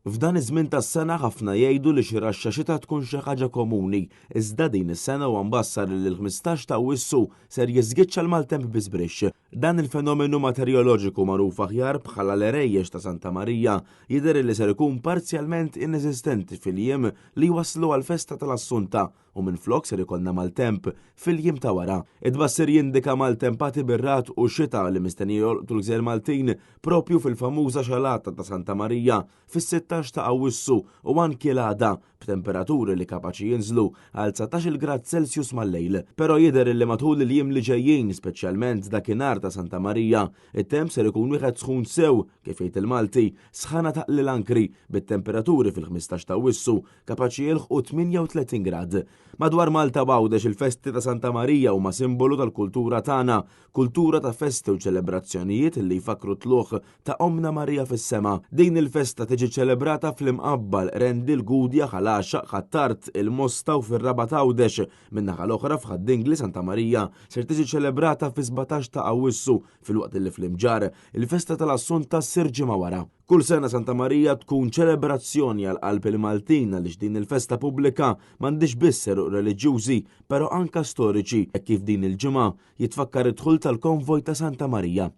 F'dan iż-żmien tas-sena ħafna jgħidu li xi raxxa xita tkun xi ħaġa komuni, iżda din is-sena huwa mbassar li l-15 ta' Awwissu ser jiżgiċċa l-maltemp biżbrixx. Dan il-fenomenu meteoroloġiku magħruf aħjar bħala l-erejjex ta' Santa Marija jidher li ser ikun parzjalment inesistenti fil-jiem li waslu għall-festa tal-Assunta u minflok ser ikollna maltemp fil-jiem ta' wara. Id-bassir jindika maltempati bir-rat u xita li mistenni jolqtu l-Gżejjer Maltin propju fil-famuża xalata ta' Santa Marija fis-16 ta' Awwissu u anki l-għada b'temperaturi li kapaċi jinżlu għal 19 grad Celsius mal-lejl. Però jidher li matul il-jiem li ġejjin, speċjalment dakinhar ta' Santa Marija, it-temp ser ikun wieħed sħun sew kif jgħid il-Malti sħana taqli l-ankri bit-temperaturi fil-15 ta' Awwissu kapaċi jilħqu 38 grad. Madwar Malta Bawdex il-festi ta' Santa Marija huma simbolu tal-kultura tagħna, kultura ta' festi u ċelebrazzjonijiet li jfakru tluħ ta' Omna Marija fis-sema. Din il-festa tiġi ċelebrata fl-Imqabbal, Rendi, l-Gudja, Ħalaxxa, Ħattart, il-Mosta u fir-Raba Tawdex. Min-naħa l-oħra f'Ħaddingli Santa Marija ser tiġi ċelebrata fi 17 ta' Awwissu filwaqt li fl-Imġar il-festa tal-Assunta ssir ġimgħa wara. Kull sena Santa Marija tkun ċelebrazzjoni għal qalb il-Maltin għaliex din il-festa pubblika m'għandix biss seruq reliġjużi, però anke storiċi, kif din il-ġimgħa jitfakkar id-dħul tal-konvoj ta' Santa Marija.